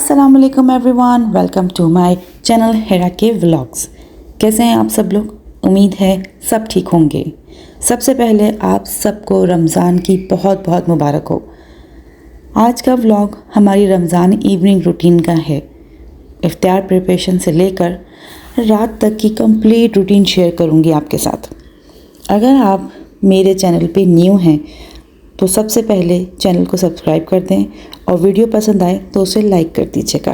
अस्सलाम वालेकुम everyone, welcome to my channel Hera के व्लॉग्स। कैसे हैं आप सब लोग? उम्मीद है सब ठीक होंगे। सबसे पहले आप सबको रमज़ान की बहुत बहुत मुबारक हो। आज का व्लॉग हमारी रमज़ान इवनिंग रूटीन का है। इफ्तार प्रिपरेशन से लेकर रात तक की कंप्लीट रूटीन शेयर करूंगी आपके साथ। अगर आप मेरे चैनल पे न्यू हैं तो सबसे पहले चैनल को सब्सक्राइब कर दें और वीडियो पसंद आए तो उसे लाइक कर दीजिएगा।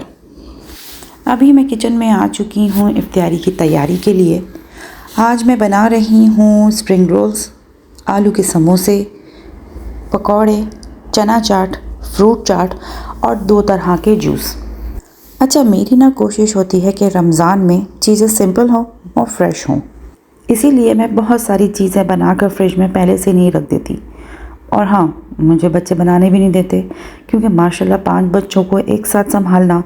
अभी मैं किचन में आ चुकी हूँ इफ्तारी की तैयारी के लिए। आज मैं बना रही हूँ स्प्रिंग रोल्स, आलू के समोसे, पकौड़े, चना चाट, फ्रूट चाट और 2 तरह के जूस। अच्छा, मेरी ना कोशिश होती है कि रमज़ान में चीज़ें सिंपल हों और फ्रेश हों, इसीलिए मैं बहुत सारी चीज़ें बनाकर फ्रिज में पहले से नहीं रख देती। और हाँ, मुझे बच्चे बनाने भी नहीं देते क्योंकि माशाल्लाह 5 बच्चों को एक साथ संभालना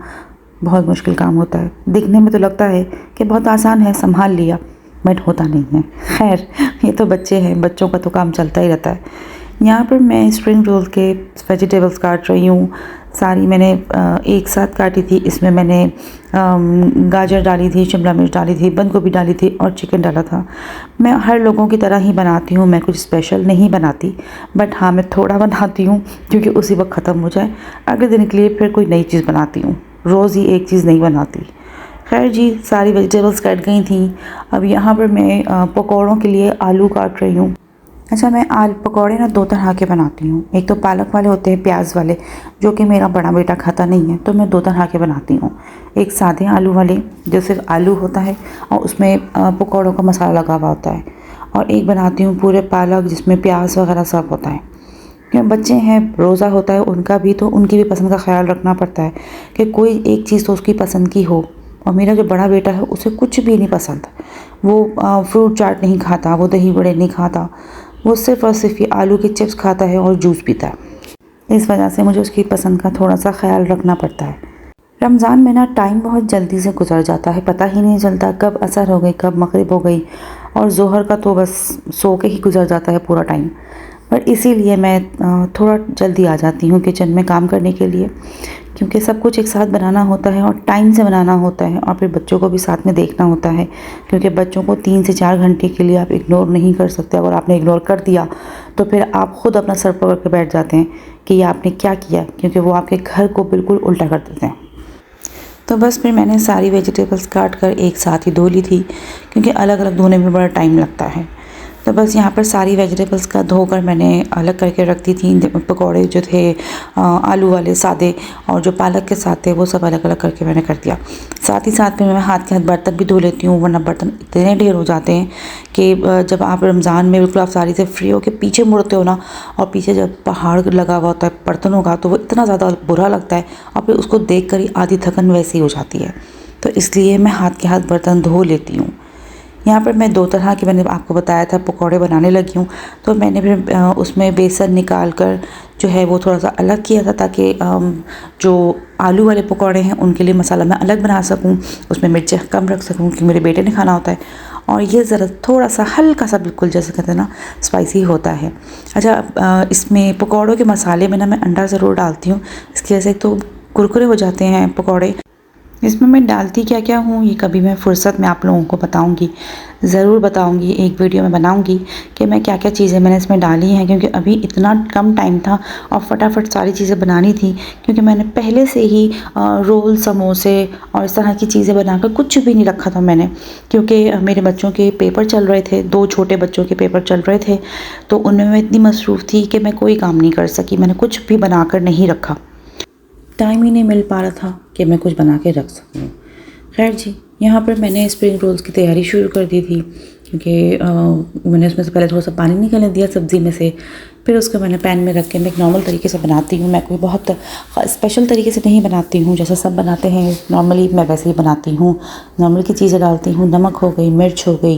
बहुत मुश्किल काम होता है। दिखने में तो लगता है कि बहुत आसान है, संभाल लिया, बट होता नहीं है। खैर, ये तो बच्चे हैं, बच्चों का तो काम चलता ही रहता है। यहाँ पर मैं स्प्रिंग रोल के वेजिटेबल्स काट रही हूँ। सारी मैंने एक साथ काटी थी। इसमें मैंने गाजर डाली थी, शिमला मिर्च डाली थी, बंद गोभी डाली थी और चिकन डाला था। मैं हर लोगों की तरह ही बनाती हूँ, मैं कुछ स्पेशल नहीं बनाती, बट हाँ मैं थोड़ा बनाती हूँ क्योंकि उसी वक्त ख़त्म हो जाए। अगले दिन के लिए फिर कोई नई चीज़ बनाती हूँ, रोज़ ही एक चीज़ नहीं बनाती। खैर जी, सारी वेजिटेबल्स कट गई थी। अब यहाँ पर मैं पकौड़ों के लिए आलू काट रही हूँ। अच्छा, मैं आलू पकौड़े ना 2 तरह के बनाती हूँ। एक तो पालक वाले होते हैं, प्याज वाले, जो कि मेरा बड़ा बेटा खाता नहीं है, तो मैं 2 तरह के बनाती हूँ। एक सादे आलू वाले जो सिर्फ आलू होता है और उसमें पकौड़ों का मसाला लगा हुआ होता है, और एक बनाती हूँ पूरे पालक जिसमें प्याज वगैरह सब होता है। क्योंकि बच्चे हैं, रोज़ा होता है उनका भी, तो उनकी भी पसंद का ख्याल रखना पड़ता है कि कोई एक चीज़ तो उसकी पसंद की हो। और मेरा जो बड़ा बेटा है उसे कुछ भी नहीं पसंद। वो फ्रूट चाट नहीं खाता, वो दही बड़े नहीं खाता, वो सिर्फ़ और सिर्फ ये आलू के चिप्स खाता है और जूस पीता है। इस वजह से मुझे उसकी पसंद का थोड़ा सा ख्याल रखना पड़ता है। रमज़ान में ना टाइम बहुत जल्दी से गुजर जाता है, पता ही नहीं चलता कब असर हो गई, कब मगरिब हो गई, और ज़ोहर का तो बस सो के ही गुजर जाता है पूरा टाइम। पर इसीलिए मैं थोड़ा जल्दी आ जाती हूँ किचन में काम करने के लिए, क्योंकि सब कुछ एक साथ बनाना होता है और टाइम से बनाना होता है, और फिर बच्चों को भी साथ में देखना होता है, क्योंकि बच्चों को 3 से 4 घंटे के लिए आप इग्नोर नहीं कर सकते। अगर आपने इग्नोर कर दिया तो फिर आप ख़ुद अपना सर पकड़ के बैठ जाते हैं कि ये आपने क्या किया, क्योंकि वो आपके घर को बिल्कुल उल्टा कर देते हैं। तो बस फिर मैंने सारी वेजिटेबल्स काट कर एक साथ ही धो ली थी, क्योंकि अलग अलग धोने में बड़ा टाइम लगता है। तो बस यहाँ पर सारी वेजिटेबल्स का धोकर मैंने अलग करके रख दी थी। पकौड़े जो थे आलू वाले सादे, और जो पालक के साथ थे वो सब अलग अलग करके मैंने कर दिया। साथ ही साथ में मैं हाथ के हाथ बर्तन भी धो लेती हूँ, वरना बर्तन इतने ढेर हो जाते हैं कि जब आप रमज़ान में बिल्कुल आप सारी से फ्री होकर पीछे मुड़ते हो ना, और पीछे जब पहाड़ लगा हुआ होता है बर्तनों का, तो वो इतना ज़्यादा बुरा लगता है, और फिर उसको देख कर ही आधी थकन वैसी हो जाती है। तो इसलिए मैं हाथ के हाथ बर्तन धो लेती हूँ। यहाँ पर मैं 2 तरह के, मैंने आपको बताया था, पकौड़े बनाने लगी हूँ। तो मैंने फिर उसमें बेसन निकाल कर जो है वो थोड़ा सा अलग किया था, ताकि जो आलू वाले पकौड़े हैं उनके लिए मसाला मैं अलग बना सकूँ, उसमें मिर्चें कम रख सकूँ क्योंकि मेरे बेटे ने खाना होता है, और ये ज़रा थोड़ा सा हल्का सा, बिल्कुल जैसे कहते हैं ना, स्पाइसी होता है। अच्छा, इसमें पकौड़ों के मसाले में ना मैं अंडा ज़रूर डालती हूँ। इसकी वजह से तो कुरकुरे हो जाते हैं पकौड़े। इसमें मैं डालती क्या क्या हूँ ये कभी मैं फ़ुर्सत में आप लोगों को बताऊँगी, ज़रूर बताऊँगी, एक वीडियो में बनाऊँगी कि मैं क्या क्या चीज़ें मैंने इसमें डाली हैं, क्योंकि अभी इतना कम टाइम था और फटाफट सारी चीज़ें बनानी थी। क्योंकि मैंने पहले से ही रोल, समोसे और इस तरह की चीज़ें बनाकर कुछ भी नहीं रखा था मैंने, क्योंकि मेरे बच्चों के पेपर चल रहे थे, 2 छोटे बच्चों के पेपर चल रहे थे, तो उनमें मैं इतनी मसरूफ़ थी कि मैं कोई काम नहीं कर सकी, मैंने कुछ भी बनाकर नहीं रखा। टाइम ही नहीं मिल पा रहा था कि मैं कुछ बना के रख सकूँ। खैर जी, यहाँ पर मैंने स्प्रिंग रोल्स की तैयारी शुरू कर दी थी, क्योंकि मैंने उसमें से पहले थोड़ा सा पानी निकालने दिया सब्ज़ी में से, फिर उसको मैंने पैन में रख के मैं एक नॉर्मल तरीके से बनाती हूँ। मैं कोई बहुत स्पेशल तरीके से नहीं बनाती हूँ, जैसे सब बनाते हैं नॉर्मली, मैं वैसे ही बनाती हूँ। नॉर्मल की चीज़ें डालती हूँ, नमक हो गई, मिर्च हो गई,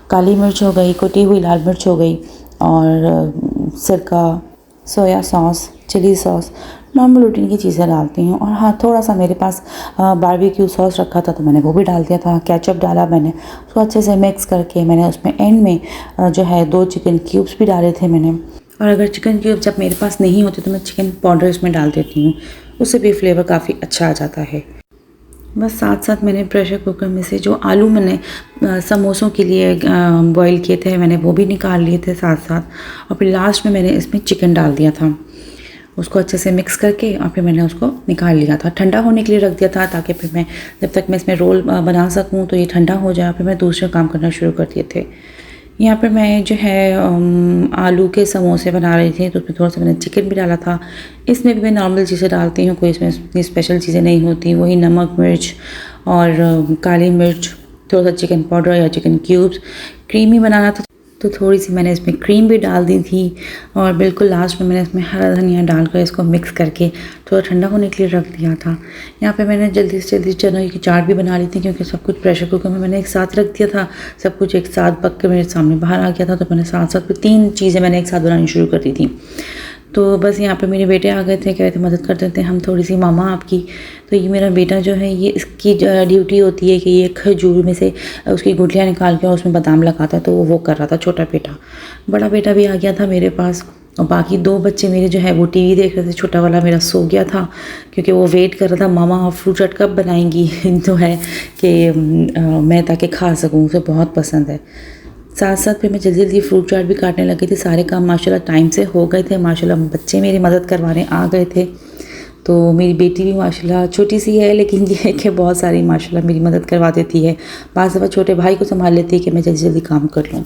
काली मिर्च हो गई, कुटी हुई लाल मिर्च हो गई, और सिरका, soya sauce, chilli sauce, normal routine की चीज़ें डालती हूँ। और हाँ, थोड़ा सा मेरे पास बारबेक्यू सॉस रखा था तो मैंने वो भी डाल दिया था। केचप डाला मैंने, उसको अच्छे से मिक्स करके मैंने उसमें एंड में जो है 2 चिकन क्यूब्स भी डाले थे मैंने। और अगर चिकन क्यूब जब मेरे पास नहीं होते तो मैं चिकन पाउडर इसमें डाल देती हूँ, उससे भी फ्लेवर काफ़ी अच्छा आ जाता है। बस साथ साथ मैंने प्रेशर कुकर में से जो आलू मैंने समोसों के लिए बॉईल किए थे, मैंने वो भी निकाल लिए थे साथ साथ। और फिर लास्ट में मैंने इसमें चिकन डाल दिया था, उसको अच्छे से मिक्स करके और फिर मैंने उसको निकाल लिया था। ठंडा होने के लिए रख दिया था ताकि फिर मैं जब तक मैं इसमें रोल बना सकूं तो ये ठंडा हो जाए, फिर मैं दूसरे काम करना शुरू कर दिए थे। यहाँ पर मैं जो है आलू के समोसे बना रही थी, तो उसमें थोड़ा सा मैंने चिकन भी डाला था। इसमें भी मैं नॉर्मल चीज़ें डालती हूँ, कोई इसमें इतनी स्पेशल चीज़ें नहीं होती। वही नमक, मिर्च और काली मिर्च, थोड़ा सा चिकन पाउडर या चिकन क्यूब्स। क्रीमी बनाना था तो थोड़ी सी मैंने इसमें क्रीम भी डाल दी थी। और बिल्कुल लास्ट में मैंने इसमें हरा धनिया डालकर इसको मिक्स करके थोड़ा ठंडा होने के लिए रख दिया था। यहाँ पे मैंने जल्दी से जल्दी चने की चाट भी बना ली थी, क्योंकि सब कुछ प्रेशर कुकर में मैंने एक साथ रख दिया था। सब कुछ एक साथ पक के मेरे सामने बाहर आ गया था, तो मैंने साथ साथ 3 चीज़ें मैंने एक साथ बनानी शुरू कर दी थी। तो बस यहाँ पे मेरे बेटे आ गए थे, कह रहे थे मदद कर देते हैं हम थोड़ी सी मामा आपकी। तो ये मेरा बेटा जो है, ये इसकी ड्यूटी होती है कि ये खजूर में से उसकी गुठलियाँ निकाल के और उसमें बादाम लगाता है, तो वो कर रहा था छोटा बेटा। बड़ा बेटा भी आ गया था मेरे पास, और बाकी 2 बच्चे मेरे जो है वो टीवी देख रहे थे। छोटा वाला मेरा सो गया था, क्योंकि वो वेट कर रहा था मामा फ्रूट चाट कब बनाएंगी जो है कि मैं ताकि खा सकूँ, उसे बहुत पसंद है। साथ साथ फिर मैं जल्दी जल्दी फ्रूट चाट भी काटने लगी थी। सारे काम माशाल्लाह टाइम से हो गए थे। माशाल्लाह बच्चे मेरी मदद करवाने आ गए थे। तो मेरी बेटी भी माशाल्लाह छोटी सी है, लेकिन ये है कि बहुत सारी माशाल्लाह मेरी मदद करवा देती है। बाज़ दफ़ा छोटे भाई को संभाल लेती है कि मैं जल्दी जल्दी काम कर लूँ।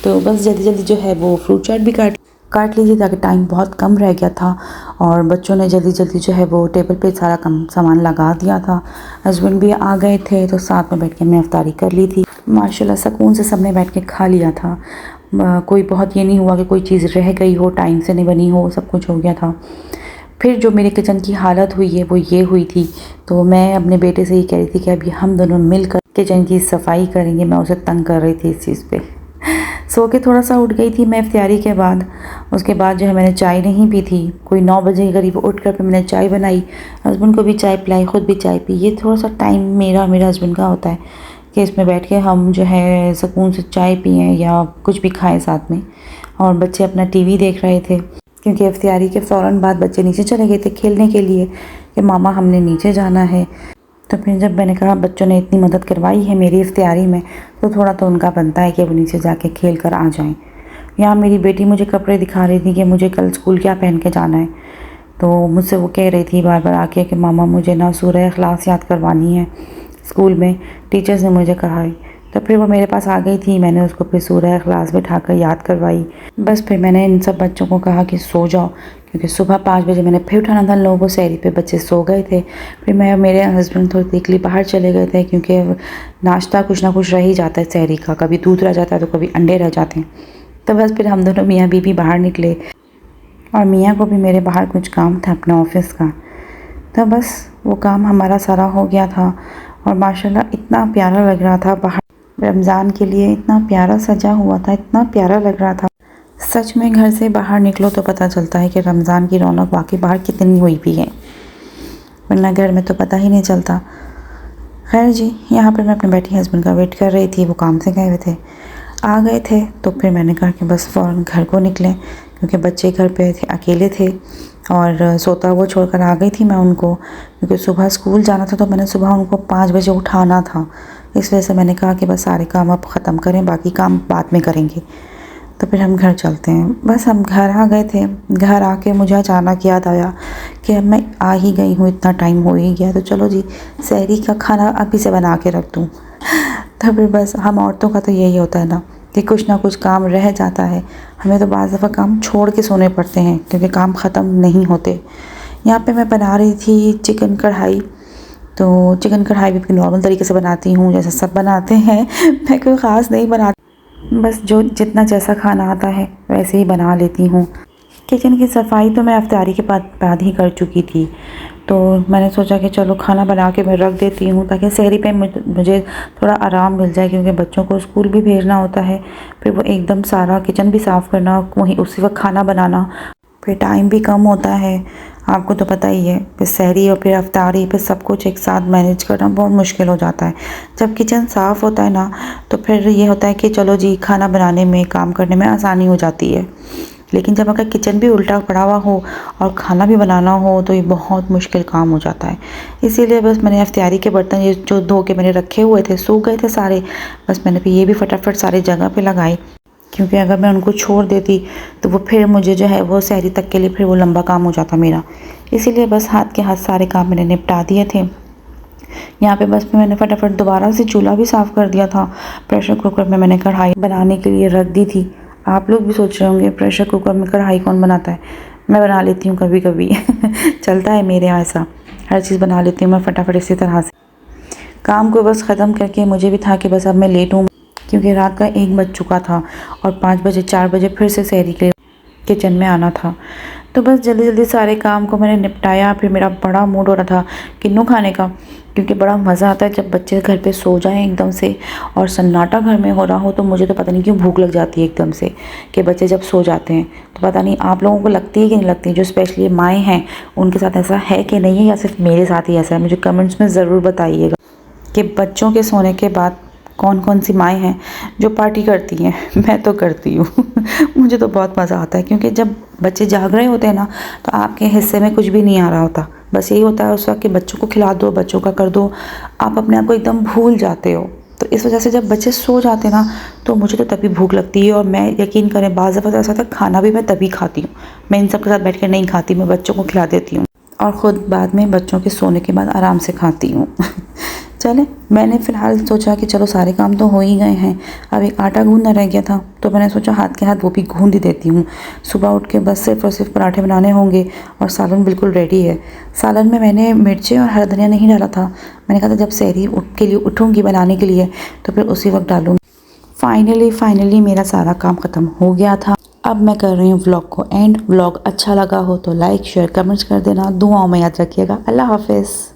तो बस जल्दी जल्दी जो है वो फ्रूट चाट भी काट लीजिए, ताकि टाइम बहुत कम रह गया था। और बच्चों ने जल्दी जल्दी जो है वो टेबल पे सारा सामान लगा दिया था। हस्बैंड भी आ गए थे, तो साथ में बैठ के मैं इफ्तारी कर ली थी। माशाल्लाह सुकून से सबने बैठ के खा लिया था। कोई बहुत ये नहीं हुआ कि कोई चीज़ रह गई हो, टाइम से नहीं बनी हो, सब कुछ हो गया था। फिर जो मेरे किचन की हालत हुई है वो ये हुई थी। तो मैं अपने बेटे से ये कह रही थी कि अभी हम दोनों मिलकर किचन की सफाई करेंगे। मैं उसे तंग कर रही थी इस चीज़ पे। सो के थोड़ा सा उठ गई थी मैं इफ्तारी के बाद। उसके बाद जो है मैंने चाय नहीं पी थी। कोई 9 बजे के करीब उठ कर फिर मैंने चाय बनाई, हस्बैंड को भी चाय पिलाई, ख़ुद भी चाय पी। ये थोड़ा सा टाइम मेरे हस्बैंड का होता है कि इसमें बैठ के हम जो है सुकून से चाय पिएँ या कुछ भी खाएं साथ में। और बच्चे अपना टीवी देख रहे थे, क्योंकि इफ्तारी के फ़ौरन बाद बच्चे नीचे चले गए थे खेलने के लिए कि मामा हमने नीचे जाना है। तो फिर जब मैंने कहा बच्चों ने इतनी मदद करवाई है मेरी इफ्तारी में, तो थोड़ा तो उनका बनता है कि वो नीचे जाके खेल कर आ जाएं। यहाँ मेरी बेटी मुझे कपड़े दिखा रही थी कि मुझे कल स्कूल क्या पहन के जाना है। तो मुझसे वो कह रही थी बार बार आके कि मामा मुझे ना सूरह इखलास याद करवानी है, स्कूल में टीचर्स ने मुझे कहा है। तो फिर वो मेरे पास आ गई थी, मैंने उसको फिर सूरह इखलास बिठाकर याद करवाई। बस फिर मैंने इन सब बच्चों को कहा कि सो जाओ, क्योंकि सुबह 5 बजे मैंने फिर उठाना था लोगों को सहरी पे। बच्चे सो गए थे। फिर मैं मेरे हस्बैंड थोड़ी देर के लिए बाहर चले गए थे, क्योंकि नाश्ता कुछ ना कुछ रह ही जाता है सहरी का, कभी दूध रह जाता है तो कभी अंडे रह जाते हैं। तो बस फिर हम दोनों मियाँ बीवी बाहर निकले, और मियाँ को भी मेरे बाहर कुछ काम था अपना ऑफिस का। तो बस वो काम हमारा सारा हो गया था। और माशाल्लाह इतना प्यारा लग रहा था बाहर, रमज़ान के लिए इतना प्यारा सजा हुआ था, इतना प्यारा लग रहा था। सच में घर से बाहर निकलो तो पता चलता है कि रमज़ान की रौनक वाकई बाहर कितनी हुई भी है, वरना घर में तो पता ही नहीं चलता। खैर जी, यहाँ पर मैं अपने बेटी हस्बैंड का वेट कर रही थी। वो काम से गए हुए थे, आ गए थे। तो फिर मैंने कहा कि बस फ़ौरन घर को निकलें, क्योंकि बच्चे घर पे थे, अकेले थे। और सोता हुआ छोड़कर आ गई थी मैं उनको, क्योंकि सुबह स्कूल जाना था। तो मैंने सुबह उनको 5 बजे उठाना था, इस वजह से मैंने कहा कि बस सारे काम अब ख़त्म करें, बाकी काम बाद में करेंगे। तो फिर हम घर चलते हैं। बस हम घर आ गए थे। घर आके मुझे अचानक याद आया कि अब मैं आ ही गई हूँ, इतना टाइम हो ही गया, तो चलो जी सहरी का खाना अभी से बना के रख दूँ। तो फिर बस हम औरतों का तो यही होता है ना कि कुछ ना कुछ काम रह जाता है। हमें तो बाज़ दफ़ा काम छोड़ के सोने पड़ते हैं, क्योंकि काम ख़त्म नहीं होते। यहाँ पे मैं बना रही थी चिकन कढ़ाई। तो चिकन कढ़ाई भी नॉर्मल तरीके से बनाती हूँ, जैसे सब बनाते हैं। मैं कोई ख़ास नहीं बनाती, बस जो जितना जैसा खाना आता है वैसे ही बना लेती हूँ। किचन की सफाई तो मैं इफ्तारी के बाद ही कर चुकी थी। तो मैंने सोचा कि चलो खाना बना के मैं रख देती हूँ, ताकि सहरी पे मुझे थोड़ा आराम मिल जाए, क्योंकि बच्चों को स्कूल भी भेजना होता है। फिर वो एकदम सारा किचन भी साफ़ करना, वहीं उसी वक्त खाना बनाना, फिर टाइम भी कम होता है। आपको तो पता ही है, फिर सहरी और फिर इफ्तारी, फिर सब कुछ एक साथ मैनेज करना बहुत मुश्किल हो जाता है। जब किचन साफ़ होता है ना, तो फिर ये होता है कि चलो जी खाना बनाने में, काम करने में आसानी हो जाती है। लेकिन जब अगर किचन भी उल्टा पड़ा हुआ हो और खाना भी बनाना हो तो ये बहुत मुश्किल काम हो जाता है। इसीलिए बस मैंने इफ्तियारी के बर्तन ये जो धो के मैंने रखे हुए थे, सूख गए थे सारे, बस मैंने फिर ये भी फटाफट सारी जगह पे लगाए, क्योंकि अगर मैं उनको छोड़ देती तो वो फिर मुझे जो है वो सहरी तक के लिए फिर वो लंबा काम हो जाता मेरा। इसीलिए बस हाथ के हाथ सारे काम मैंने निपटा दिए थे। यहाँ पे बस मैंने फटाफट दोबारा से चूल्हा भी साफ़ कर दिया था। प्रेशर कुकर में मैंने कढ़ाई बनाने के लिए रख दी थी। आप लोग भी सोच रहे होंगे प्रेशर कुकर में कढ़ाई कौन बनाता है, मैं बना लेती हूँ कभी कभी चलता है मेरे यहाँ ऐसा, हर चीज़ बना लेती हूँ मैं फटाफट इसी तरह से। काम को बस ख़त्म करके मुझे भी था कि बस अब मैं लेट हूँ, क्योंकि रात का 1 बज चुका था और 5 बजे 4 बजे फिर से सहरी के किचन में आना था। तो बस जल्दी जल्दी सारे काम को मैंने निपटाया। फिर मेरा बड़ा मूड हो रहा था किन्नू खाने का, क्योंकि बड़ा मज़ा आता है जब बच्चे घर पे सो जाएं एकदम से और सन्नाटा घर में हो रहा हो। तो मुझे तो पता नहीं क्यों भूख लग जाती है एकदम से कि बच्चे जब सो जाते हैं। तो पता नहीं आप लोगों को लगती है कि नहीं लगती, जो स्पेशली माएँ हैं उनके साथ ऐसा है कि नहीं है, या सिर्फ मेरे साथ ही ऐसा है। मुझे कमेंट्स में ज़रूर बताइएगा कि बच्चों के सोने के बाद कौन कौन सी माएँ हैं जो पार्टी करती हैं। मैं तो करती हूँ मुझे तो बहुत मज़ा आता है, क्योंकि जब बच्चे जाग रहे होते हैं ना तो आपके हिस्से में कुछ भी नहीं आ रहा होता, बस यही होता है उस वक्त कि बच्चों को खिला दो, बच्चों का कर दो, आप अपने आप को एकदम भूल जाते हो। तो इस वजह से जब बच्चे सो जाते हैं ना तो मुझे तो तभी भूख लगती है। और मैं यकीन करें बाज़ दफ़ा ऐसा होता है खाना भी मैं तभी खाती हूँ, मैं इन सब के साथ बैठ कर नहीं खाती, मैं बच्चों को खिला देती हूँ और ख़ुद बाद में बच्चों के सोने के बाद आराम से खाती हूँ चले, मैंने फ़िलहाल सोचा कि चलो सारे काम तो हो ही गए हैं, अब एक आटा गूंदना रह गया था, तो मैंने सोचा हाथ के हाथ वो भी गूंद ही देती हूँ। सुबह उठ के बस सिर्फ और सिर्फ पराठे बनाने होंगे और सालन बिल्कुल रेडी है। सालन में मैंने मिर्चें और हरा धनिया नहीं डाला था, मैंने कहा था जब सहरी के लिए उठूँगी बनाने के लिए तो फिर उसी वक्त डालूँगी। फाइनली मेरा सारा काम ख़त्म हो गया था। अब मैं कर रही हूँ व्लॉग को एंड। व्लॉग अच्छा लगा हो तो लाइक शेयर कमेंट्स कर देना, दुआओं में याद रखिएगा। अल्लाह हाफिज़।